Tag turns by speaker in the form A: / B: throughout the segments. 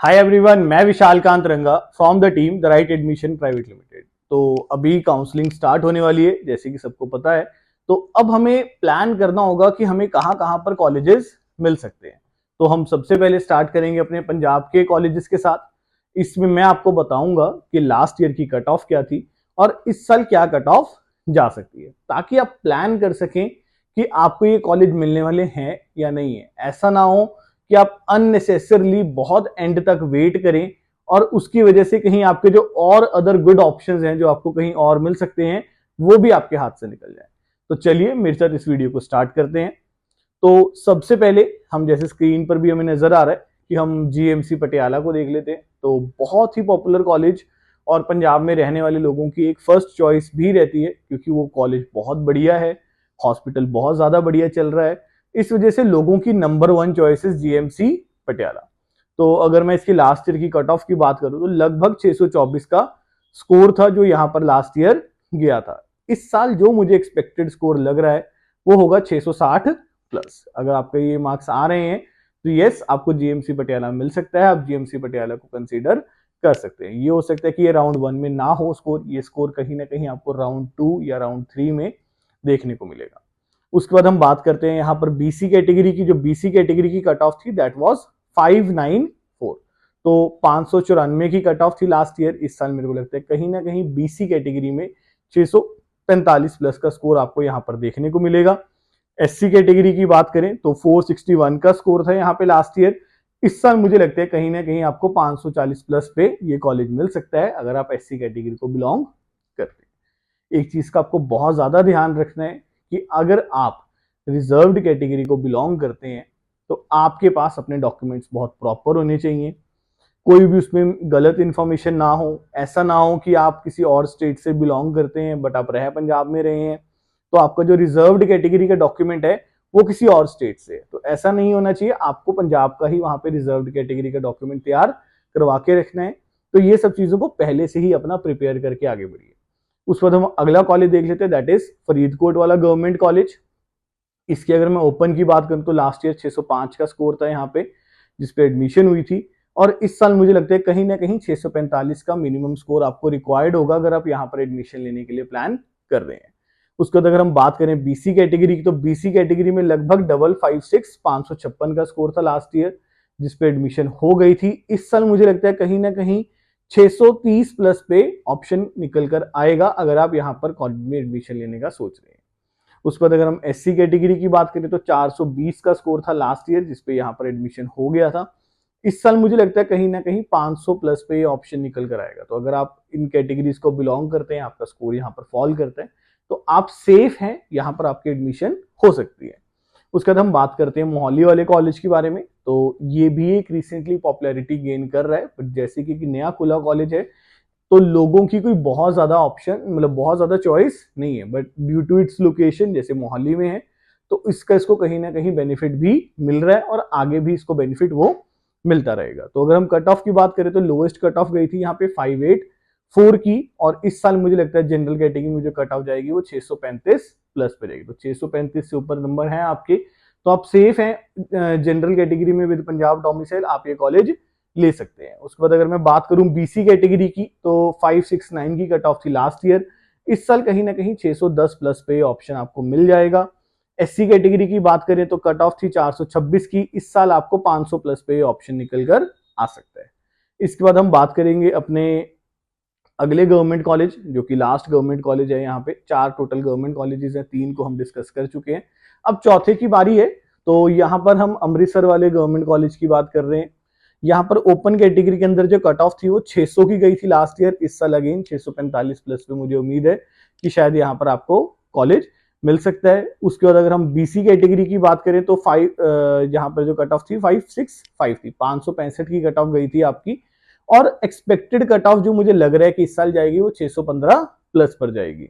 A: Hi everyone, मैं विशाल कांत रंगा from the team the right admission private limited. तो अभी काउंसलिंग स्टार्ट होने वाली है, जैसे कि सबको पता है। तो अब हमें प्लान करना होगा कि हमें कहाँ कहाँ पर कॉलेजेस मिल सकते हैं। तो हम सबसे पहले स्टार्ट करेंगे अपने पंजाब के कॉलेजेस के साथ। इसमें मैं आपको बताऊंगा कि लास्ट ईयर की कट ऑफ क्या थी और इस साल क्या कट ऑफ जा सकती है, ताकि आप प्लान कर सकें कि आपको ये कॉलेज मिलने वाले हैं या नहीं है। ऐसा ना हो कि आप अननेसेसरली बहुत एंड तक वेट करें और उसकी वजह से कहीं आपके जो और अदर गुड ऑप्शंस हैं जो आपको कहीं और मिल सकते हैं, वो भी आपके हाथ से निकल जाए। तो चलिए मेरे साथ इस वीडियो को स्टार्ट करते हैं। तो सबसे पहले हम, जैसे स्क्रीन पर भी हमें नजर आ रहा है कि हम जीएमसी पटियाला को देख लेते हैं। तो बहुत ही पॉपुलर कॉलेज और पंजाब में रहने वाले लोगों की एक फर्स्ट चॉइस भी रहती है, क्योंकि वो कॉलेज बहुत बढ़िया है, हॉस्पिटल बहुत ज्यादा बढ़िया चल रहा है। इस वजह से लोगों की नंबर वन चॉइस है जीएमसी पटियाला। तो अगर मैं इसकी लास्ट ईयर की कट ऑफ की बात करूं तो लगभग 624 का स्कोर था जो यहाँ पर लास्ट ईयर गया था। इस साल जो मुझे एक्सपेक्टेड स्कोर लग रहा है वो होगा 660 प्लस। अगर आपके ये मार्क्स आ रहे हैं तो यस, आपको जीएमसी पटियाला मिल सकता है। आप जीएमसी पटियाला को कंसीडर कर सकते हैं। ये हो सकता है कि ये राउंड 1 में ना हो स्कोर, ये स्कोर कहीं ना कहीं आपको राउंड 2 या राउंड 3 में देखने को मिलेगा। उसके बाद हम बात करते हैं यहाँ पर बीसी कैटेगरी की। जो बीसी कैटेगरी की कट ऑफ थी दैट वाज 594। तो 594 की कट ऑफ थी लास्ट ईयर। इस साल मेरे को लगता है कहीं ना कहीं बीसी कैटेगरी में 645 प्लस का स्कोर आपको यहाँ पर देखने को मिलेगा। एससी कैटेगरी की बात करें तो 461 का स्कोर था यहाँ पे लास्ट ईयर। इस साल मुझे लगता है कहीं ना कहीं आपको 540 प्लस पे ये कॉलेज मिल सकता है अगर आप एससी कैटेगरी को बिलोंग करते हैं। एक चीज का आपको बहुत ज्यादा ध्यान रखना है कि अगर आप रिजर्व्ड कैटेगरी को बिलोंग करते हैं तो आपके पास अपने डॉक्यूमेंट्स बहुत प्रॉपर होने चाहिए। कोई भी उसमें गलत इंफॉर्मेशन ना हो। ऐसा ना हो कि आप किसी और स्टेट से बिलोंग करते हैं बट आप रह पंजाब में रहे हैं, तो आपका जो रिजर्व्ड कैटेगरी का डॉक्यूमेंट है वो किसी और स्टेट से है। तो ऐसा नहीं होना चाहिए। आपको पंजाब का ही वहां पे रिजर्व्ड कैटेगरी का डॉक्यूमेंट तैयार करवा के रखना है। तो ये सब चीजों को पहले से ही अपना प्रिपेयर करके आगे बढ़िए। उस बाद हम अगला कॉलेज देख लेते हैं, दैट इज फरीदकोट वाला गवर्नमेंट कॉलेज। इसकी अगर मैं ओपन की बात करूं तो लास्ट ईयर 605 का स्कोर था यहाँ पे जिसपे एडमिशन हुई थी। और इस साल मुझे लगता है कहीं ना कहीं 645 का मिनिमम स्कोर आपको रिक्वायर्ड होगा अगर आप यहाँ पर एडमिशन लेने के लिए प्लान कर रहे हैं। उसके बाद अगर हम बात करें बीसी कैटेगरी की तो बीसी कैटेगरी में लगभग 556 556 का स्कोर था लास्ट ईयर जिसपे एडमिशन हो गई थी। इस साल मुझे लगता है कहीं ना कहीं 630 प्लस पे ऑप्शन निकल कर आएगा अगर आप यहाँ पर कॉलेज में एडमिशन लेने का सोच रहे हैं। उसके बाद अगर हम एससी कैटेगरी की बात करें तो 420 का स्कोर था लास्ट ईयर जिसपे यहाँ पर एडमिशन हो गया था। इस साल मुझे लगता है कहीं ना कहीं 500 प्लस पे ये ऑप्शन निकल कर आएगा। तो अगर आप इन कैटेगरीज को बिलोंग करते हैं, आपका स्कोर यहाँ पर फॉल करता है, तो आप सेफ हैं, यहाँ पर आपकी एडमिशन हो सकती है। उसके बाद हम बात करते हैं मोहाली वाले कॉलेज के बारे में। तो ये भी एक रिसेंटली पॉपुलैरिटी गेन कर रहा है, बट जैसे कि नया खुला कॉलेज है तो लोगों की कोई बहुत ज्यादा ऑप्शन, मतलब बहुत ज्यादा चॉइस नहीं है, but due to its location जैसे मोहाली में है तो इसको कहीं ना कहीं बेनिफिट भी मिल रहा है और आगे भी इसको बेनिफिट वो मिलता रहेगा। तो अगर हम कट ऑफ की बात करें तो लोएस्ट कट ऑफ गई थी यहाँ पे 584 की, और इस साल मुझे लगता है जनरल कैटेगरी में जो कट ऑफ जाएगी वो 635 प्लस पे जाएगी। तो 635 से ऊपर नंबर है आपके तो आप सेफ हैं। जनरल कैटेगरी में विद पंजाब डोमिसाइल आप ये कॉलेज ले सकते हैं। उसके बाद अगर मैं बात करूं बीसी कैटेगरी की तो 569 की कट ऑफ थी लास्ट ईयर। इस साल कहीं ना कहीं 610 प्लस पे ऑप्शन आपको मिल जाएगा। एससी कैटेगरी की बात करें तो कट ऑफ थी 426 की। इस साल आपको 500 प्लस पे ऑप्शन निकल कर आ सकता है। इसके बाद हम बात करेंगे अपने अगले गवर्नमेंट कॉलेज, जो कि लास्ट गवर्नमेंट कॉलेज है। यहाँ पे 4 टोटल गवर्नमेंट कॉलेजेस हैं, 3 को हम डिस्कस कर चुके हैं, अब चौथे की बारी है। तो यहाँ पर हम अमृतसर वाले गवर्नमेंट कॉलेज की बात कर रहे हैं। यहाँ पर ओपन कैटेगरी के अंदर जो कट ऑफ थी वो 600 की गई थी लास्ट ईयर। इस साल अगेन 645 प्लस पे मुझे उम्मीद है कि शायद यहाँ पर आपको कॉलेज मिल सकता है। उसके बाद अगर हम बीसी कैटेगरी की बात करें तो यहाँ पर जो कट ऑफ थी 565 थी, 565 की कट ऑफ गई थी आपकी। और एक्सपेक्टेड कट ऑफ जो मुझे लग रहा है कि इस साल जाएगी वो 615 प्लस पर जाएगी।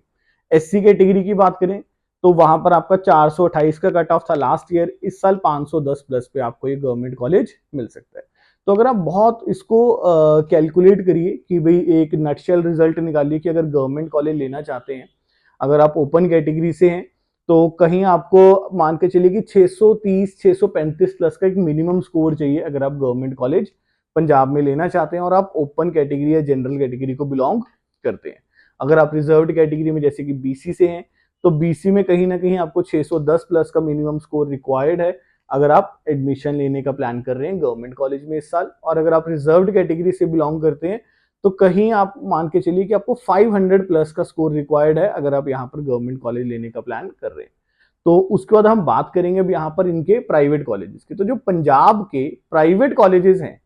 A: एससी कैटेगरी की बात करें तो वहां पर आपका 428 का कट ऑफ था लास्ट ईयर। इस साल 510 प्लस पे आपको ये गवर्नमेंट कॉलेज मिल सकता है। तो अगर आप बहुत इसको कैलकुलेट करिए कि भाई एक नटशेल रिजल्ट निकालिए कि अगर गवर्नमेंट कॉलेज लेना चाहते हैं, अगर आप ओपन कैटेगरी से हैं तो कहीं आपको मान के चलिए कि 630 635 प्लस का एक मिनिमम स्कोर चाहिए अगर आप गवर्नमेंट कॉलेज पंजाब में लेना चाहते हैं और आप ओपन कैटेगरी या जनरल कैटेगरी को बिलोंग करते हैं। अगर आप रिजर्व्ड कैटेगरी में जैसे कि बीसी से हैं तो बीसी में कहीं ना कहीं आपको 610 प्लस का मिनिमम स्कोर रिक्वायर्ड है अगर आप एडमिशन लेने का प्लान कर रहे हैं गवर्नमेंट कॉलेज में इस साल। और अगर आप रिजर्व्ड कैटेगरी से बिलोंग करते हैं तो कहीं आप मान के चलिए कि आपको 500 प्लस का स्कोर रिक्वायर्ड है अगर आप यहाँ पर गवर्नमेंट कॉलेज लेने का प्लान कर रहे हैं। तो उसके बाद हम बात करेंगे अब यहाँ पर इनके प्राइवेट कॉलेजेस की। तो जो पंजाब के प्राइवेट कॉलेजेस हैं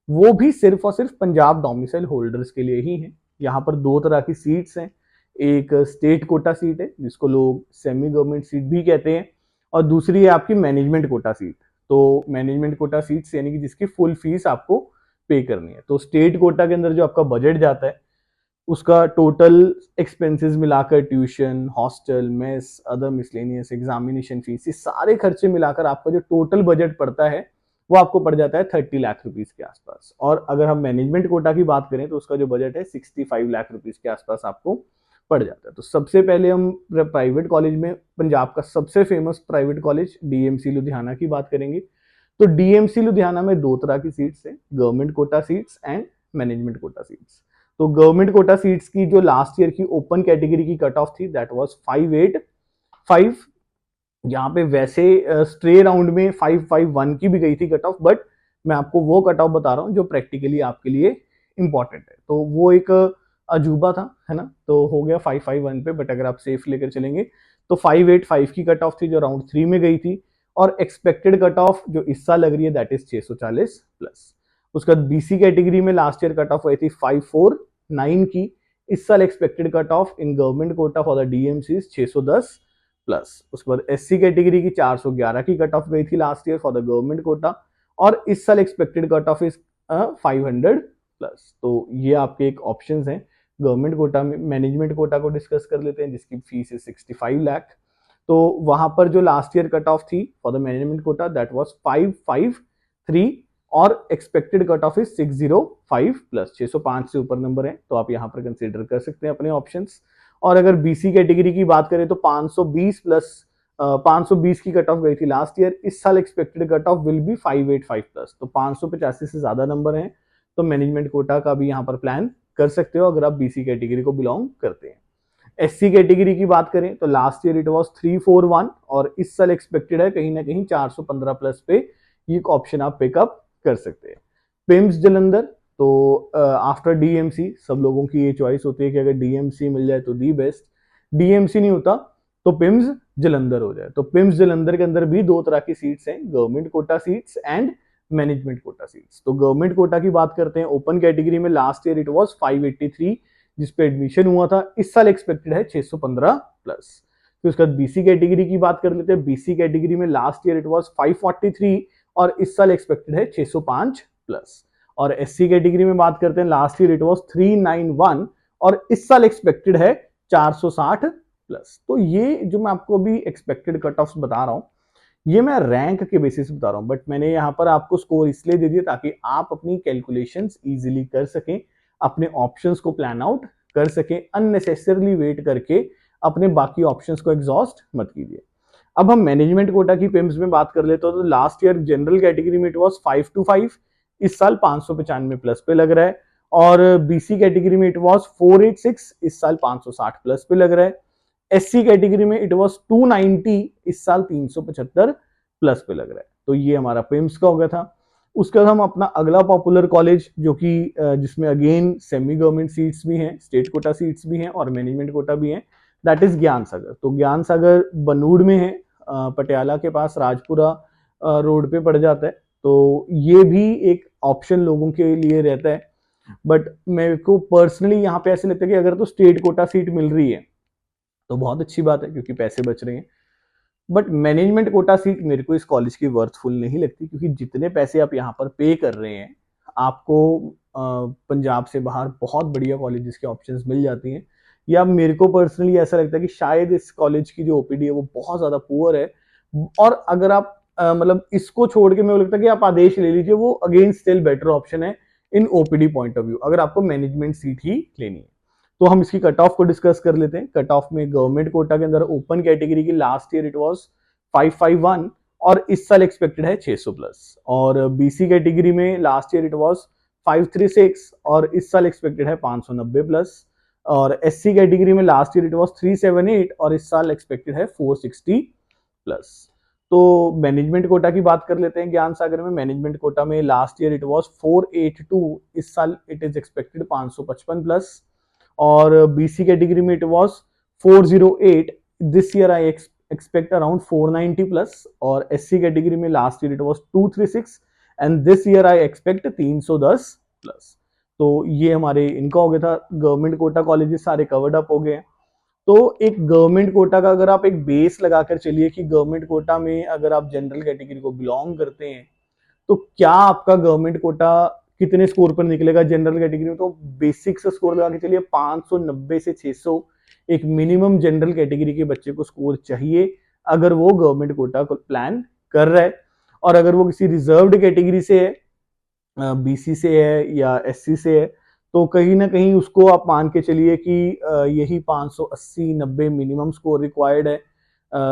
A: वो भी सिर्फ और सिर्फ पंजाब डोमिसाइल होल्डर्स के लिए ही हैं। यहाँ पर दो तरह की सीट्स हैं, एक स्टेट कोटा सीट है जिसको लोग सेमी गवर्नमेंट सीट भी कहते हैं और दूसरी है आपकी मैनेजमेंट कोटा सीट। तो मैनेजमेंट कोटा सीट्स यानी कि जिसकी फुल फीस आपको पे करनी है। तो स्टेट कोटा के अंदर जो आपका बजट जाता है उसका टोटल एक्सपेंसेस मिलाकर tuition, hostel, mess, other miscellaneous, examination fees, ये सारे खर्चे मिलाकर आपका जो टोटल बजट पड़ता है वो आपको पड़ जाता है 30 लाख रुपीस के आसपास। और अगर हम मैनेजमेंट कोटा की बात करें तो उसका जो बजट है 65 लाख रुपीस के आसपास आपको पड़ जाता है। तो सबसे पहले हम प्राइवेट कॉलेज में पंजाब का सबसे famous private college DMC Ludhiana की बात करेंगे। तो डीएमसी लुधियाना में दो तरह की सीट्स हैं, government Kota seats and management quota seats. तो गवर्नमेंट कोटा सीट्स की जो लास्ट ईयर की ओपन कैटेगरी की कट ऑफ थी दैट वाज 585। यहाँ पे वैसे स्ट्रे राउंड में 551 की भी गई थी कट ऑफ, बट मैं आपको वो कट ऑफ बता रहा हूँ जो प्रैक्टिकली आपके लिए इंपॉर्टेंट है। तो वो एक अजूबा था, है ना, तो हो गया 551 पे, बट अगर आप सेफ लेकर चलेंगे तो 585 की कट ऑफ थी जो राउंड 3 में गई थी। और एक्सपेक्टेड कट ऑफ जो इस साल लग रही है दैट इज 640 प्लस। उसके बाद बीसी कैटेगरी में लास्ट ईयर कट ऑफ हुई थी 549 की। इस साल expected cut of in government Kota for the DMC 610 plus. उसके बाद एससी कैटेगरी की 411 की कट ऑफ गई थी last year for the government quota और इस साल expected cut off is 500 plus. तो ये आपके एक ऑप्शंस हैं। गवर्नमेंट कोटा में मैनेजमेंट कोटा को डिस्कस कर लेते हैं जिसकी फीस है 65 लाख। तो वहां पर जो लास्ट ईयर कट ऑफ थी for the management quota that was 553 और expected cut off is 605 plus. 605 से ऊपर नंबर है तो आप यहाँ पर कंसीडर कर सकते हैं अपने ऑप्शंस। और अगर बीसी कैटेगरी की बात करें तो 520 प्लस 520 की कट ऑफ गई थी लास्ट ईयर। इस साल expected cut of will be 585 plus. तो 585 से ज्यादा नंबर है तो मैनेजमेंट कोटा का भी यहाँ पर प्लान कर सकते हो अगर आप बीसी कैटेगरी को बिलोंग करते हैं। एससी कैटेगरी की बात करें तो लास्ट ईयर इट वाज 341 और इस साल एक्सपेक्टेड है कहीं ना कहीं 415 प्लस पे ये ऑप्शन आप पिकअप कर सकते हैं। पिम्स जलंधर, तो आफ्टर डीएमसी सब लोगों की ये चॉइस होती है कि अगर डीएमसी मिल जाए तो दी बेस्ट, डीएमसी नहीं होता तो पिम्स जलंधर हो जाए। तो पिम्स जलंधर के अंदर भी दो तरह की सीट्स हैं, government Kota seats and management quota seats. तो गवर्नमेंट कोटा की बात करते हैं, ओपन कैटेगरी में लास्ट ईयर इट वाज 583 जिसपे एडमिशन हुआ था। इस साल एक्सपेक्टेड है 615 प्लस। फिर उसके बाद बीसी कैटेगरी की बात कर लेते हैं। बीसी कैटेगरी में लास्ट ईयर इट वाज 543 और इस साल एक्सपेक्टेड है 605 प्लस। और एससी कैटेगरी में बात करते हैं, लास्ट ईयर इट वाज 391 और इस साल एक्सपेक्टेड है 460 प्लस। तो ये जो मैं आपको अभी एक्सपेक्टेड कट ऑफ्स बता रहा हूं ये मैं रैंक के बेसिस बता रहा हूं, बट मैंने यहाँ पर आपको स्कोर इसलिए दे दिया ताकि आप अपनी कैलकुलेशंस इजीली कर सकें, अपने ऑप्शंस को प्लान आउट कर सकें, अननेसेसरली वेट करके अपने बाकी ऑप्शंस को एग्जॉस्ट मत कीजिए। अब हम मैनेजमेंट कोटा की पिम्स में बात कर लेते हो तो लास्ट ईयर जनरल कैटेगरी में इट वाज 525, इस साल 595 प्लस पे लग रहा है। और बीसी कैटेगरी में इट वाज 486, इस साल 560 प्लस पे लग रहा है। एससी कैटेगरी में इट वाज 290, इस साल 375 प्लस पे लग रहा है। तो ये हमारा पिम्स का हो गया था। उसके बाद हम अपना अगला पॉपुलर कॉलेज जो कि जिसमें अगेन सेमी गवर्नमेंट सीट्स भी हैं, स्टेट कोटा सीट्स भी हैं और मैनेजमेंट कोटा भी हैं, दैट इज ज्ञान सागर। तो ज्ञान सागर बनूड़ में है, पटियाला के पास राजपुरा रोड पे पड़ जाता है। तो ये भी एक ऑप्शन लोगों के लिए रहता है, बट मेरे को पर्सनली यहाँ पे ऐसे लगता है कि अगर तो स्टेट कोटा सीट मिल रही है तो बहुत अच्छी बात है क्योंकि पैसे बच रहे हैं, बट मैनेजमेंट कोटा सीट मेरे को इस कॉलेज की वर्थफुल नहीं लगती क्योंकि जितने पैसे आप यहाँ पर पे कर रहे हैं आपको पंजाब से बाहर बहुत बढ़िया कॉलेजेस के ऑप्शंस मिल जाती हैं। या मेरे को पर्सनली ऐसा लगता है कि शायद इस कॉलेज की जो ओपीडी है वो बहुत ज्यादा पुअर है, और अगर आप मतलब इसको छोड़ के मेरे को लगता है कि आप आदेश ले लीजिए, वो अगेन स्टिल बेटर ऑप्शन है इन ओपीडी पॉइंट ऑफ व्यू अगर आपको मैनेजमेंट सीट ही लेनी है। तो हम इसकी कट ऑफ को डिस्कस कर लेते हैं। कट ऑफ में गवर्नमेंट कोटा के अंदर ओपन कैटेगरी की लास्ट ईयर इट वाज 551 और इस साल एक्सपेक्टेड है 600 प्लस। और बीसी कैटेगरी में लास्ट ईयर इट वाज 536 और इस साल एक्सपेक्टेड है 590 प्लस। और एससी कैटेगरी में लास्ट ईयर इट वाज 378 और इस साल एक्सपेक्टेड है 460 प्लस। तो मैनेजमेंट कोटा की बात कर लेते हैं ज्ञान सागर में। मैनेजमेंट कोटा में लास्ट ईयर इट वाज 482, इस साल इट इज एक्सपेक्टेड 555 प्लस। और बीसी कैटेगरी में it was 408, this year I expect around 490 plus. और एससी कैटेगरी में last year it was 236 and this year I expect 310 plus. तो ये हमारे इनका हो गया था, गवर्नमेंट कोटा कॉलेजेस सारे कवर्ड अप हो गए हैं। तो एक गवर्नमेंट कोटा का अगर आप एक बेस लगाकर चलिए कि गवर्नमेंट कोटा में अगर आप जनरल कैटेगरी को बिलोंग करते हैं तो क्या आपका गवर्नमेंट कोटा कितने स्कोर पर निकलेगा जनरल कैटेगरी में। तो बेसिक से स्कोर लगा के चलिए 590 से 600 एक मिनिमम जनरल कैटेगरी के बच्चे को स्कोर चाहिए अगर वो गवर्नमेंट कोटा को प्लान कर रहा है। और अगर वो किसी रिजर्व्ड कैटेगरी से है, बीसी से है या एससी से है, तो कहीं ना कहीं उसको आप मान के चलिए कि यही 580-90 मिनिमम स्कोर रिक्वायर्ड है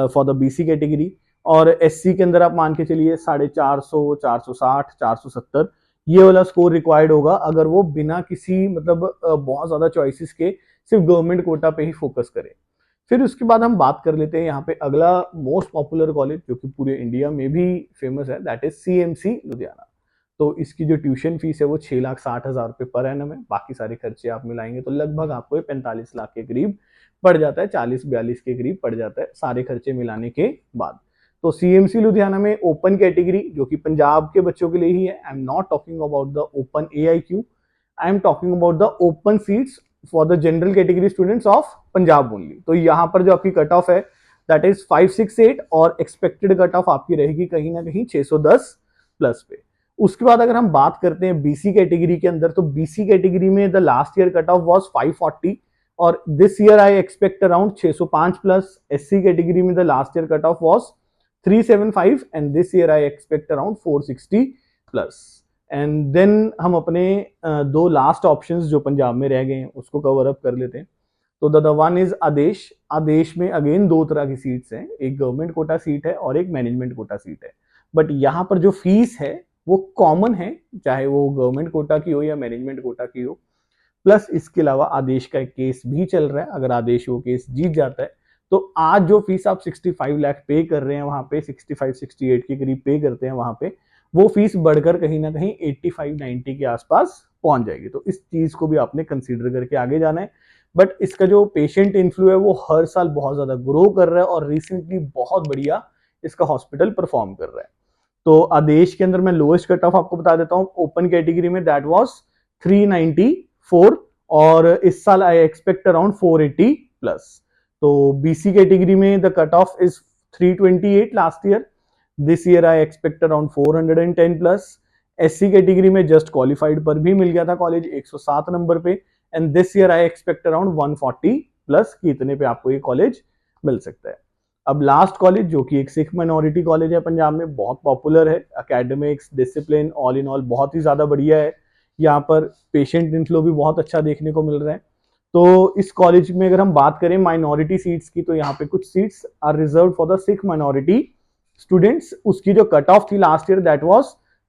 A: फॉर द बीसी कैटेगरी। और एससी के अंदर आप मान के चलिए 450, 460, 470 ये वाला स्कोर रिक्वायर्ड होगा अगर वो बिना किसी मतलब बहुत ज्यादा चॉइसेस के सिर्फ गवर्नमेंट कोटा पे ही फोकस करे। फिर उसके बाद हम बात कर लेते हैं यहाँ पे अगला मोस्ट पॉपुलर कॉलेज जो कि पूरे इंडिया में भी फेमस है, दैट इज सीएमसी लुधियाना। तो इसकी जो ट्यूशन फीस है वो 6,60,000 रुपये पर एनम है। बाकी सारे खर्चे आप मिलाएंगे तो लगभग आपको 45 लाख के करीब पड़ जाता है, 40-42 के करीब पड़ जाता है सारे खर्चे मिलाने के बाद। तो सीएमसी लुधियाना में ओपन कैटेगरी जो कि पंजाब के बच्चों के लिए ही है, I am not talking about the open AIQ, I am talking about the open seats for the general category students of Punjab only. तो यहाँ पर जो आपकी कट ऑफ है दैट इज 568 और एक्सपेक्टेड कट ऑफ आपकी रहेगी कहीं ना कहीं 610 प्लस पे। उसके बाद अगर हम बात करते हैं बीसी कैटेगरी के अंदर, तो बीसी कैटेगरी में the last year cut off was 540 और this year I expect around 605 plus. SC category में the last year cut off was 375 and this year I expect around 460 plus. And then हम अपने दो last options जो पंजाब में रह गए हैं उसको कवर अप कर लेते हैं। तो द वन इज आदेश। आदेश में अगेन दो तरह की सीट्स हैं, एक गवर्नमेंट कोटा सीट है और एक मैनेजमेंट कोटा सीट है। बट यहाँ पर जो फीस है वो कॉमन है, चाहे वो गवर्नमेंट कोटा की हो या मैनेजमेंट कोटा की हो। प्लस इसके अलावा आदेश का एक केस भी चल रहा है, अगर आदेश वो केस जीत जाता है तो आज जो फीस आप 65 लाख पे कर रहे हैं वहां पे 65-68 के करीब पे करते हैं वहां पे, वो फीस बढ़कर कहीं ना कहीं 85-90 के आसपास पहुंच जाएगी। तो इस चीज को भी आपने कंसीडर करके आगे जाना है। बट इसका जो पेशेंट इन्फ्लू है वो हर साल बहुत ज्यादा ग्रो कर रहा है और रिसेंटली बहुत बढ़िया इसका हॉस्पिटल परफॉर्म कर रहा है। तो आदेश के अंदर मैं लोएस्ट कट ऑफ आपको बता देता हूं, ओपन कैटेगरी में दैट वाज 394 और इस साल आई एक्सपेक्ट अराउंड 480 प्लस। तो बीसी कैटेगरी में the cut off is 328 last year, this year I expect around 410 plus. SC category में जस्ट क्वालिफाइड पर भी मिल गया था कॉलेज 107 नंबर पे and this year I expect around 140 plus कि इतने पे आपको ये कॉलेज मिल सकता है। अब लास्ट कॉलेज जो कि एक सिख माइनॉरिटी कॉलेज है पंजाब में, बहुत पॉपुलर है, academics discipline all in all बहुत ही ज्यादा बढ़िया है। यहाँ पर पेशेंट इनफ्लो भी बहुत अच्छा देखने को मिल रहा है। तो इस कॉलेज में अगर हम बात करें माइनॉरिटी सीट्स की तो यहाँ पे कुछ seats are reserve for the Sikh minority students. उसकी जो कट ऑफ थी लास्ट ईयर दैट वाज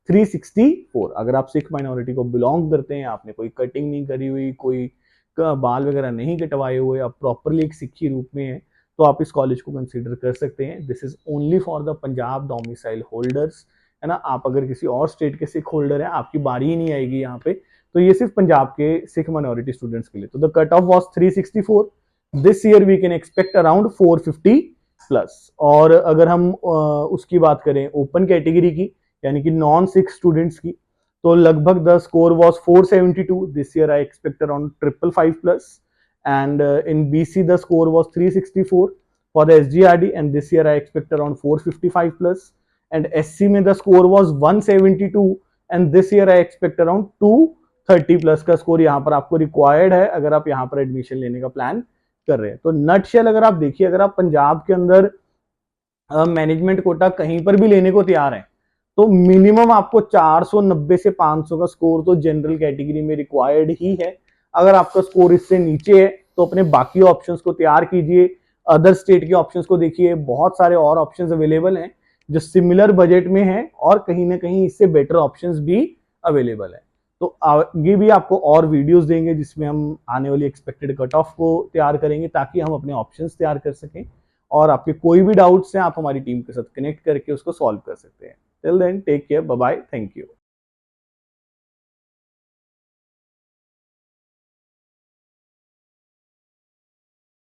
A: 364। अगर आप सिख माइनॉरिटी को बिलोंग करते हैं, आपने कोई कटिंग नहीं करी हुई, कोई बाल वगैरह नहीं कटवाए हुए, आप प्रॉपरली एक सिखी रूप में है, तो आप इस कॉलेज को कंसीडर कर सकते हैं। This is only for the Punjab domicile holders, है ना। आप अगर किसी और स्टेट के सिख होल्डर हैं, आपकी बारी ही नहीं आएगी यहाँ पे, तो ये सिर्फ पंजाब के सिख माइनॉरिटी स्टूडेंट्स के लिए। तो the cut off was 364, this year we can expect around 450 plus. और अगर हम उसकी बात करें ओपन कैटेगरी की यानी कि नॉन सिख स्टूडेंट्स की, तो लगभग the score was 472, this year I expect around 555 plus. And in BC the score was 364 for the SGRD and this year I expect around 455 plus, and SC में the score was 172 and this year I expect around 230 plus का score यहाँ पर आपको required है अगर आप यहाँ पर एडमिशन लेने का प्लान कर रहे हैं। तो नटशेल अगर आप देखिए, अगर आप पंजाब के अंदर मैनेजमेंट कोटा कहीं पर भी लेने को तैयार हैं तो मिनिमम आपको 490 से 500 का स्कोर तो जनरल कैटेगरी में रिक्वायर्ड ही है। अगर आपका स्कोर इससे नीचे है तो अपने बाकी ऑप्शंस को तैयार कीजिए, अदर स्टेट के ऑप्शंस को देखिए, बहुत सारे और ऑप्शंस अवेलेबल हैं जो सिमिलर बजट में हैं और कहीं ना कहीं इससे बेटर ऑप्शंस भी अवेलेबल है। तो आगे भी आपको और वीडियोस देंगे जिसमें हम आने वाली एक्सपेक्टेड कट ऑफ को तैयार करेंगे ताकि हम अपने ऑप्शंस तैयार कर सकें, और आपके कोई भी डाउट्स हैं आप हमारी टीम के साथ कनेक्ट करके उसको सॉल्व कर सकते हैं। Till then take care, bye bye, thank you.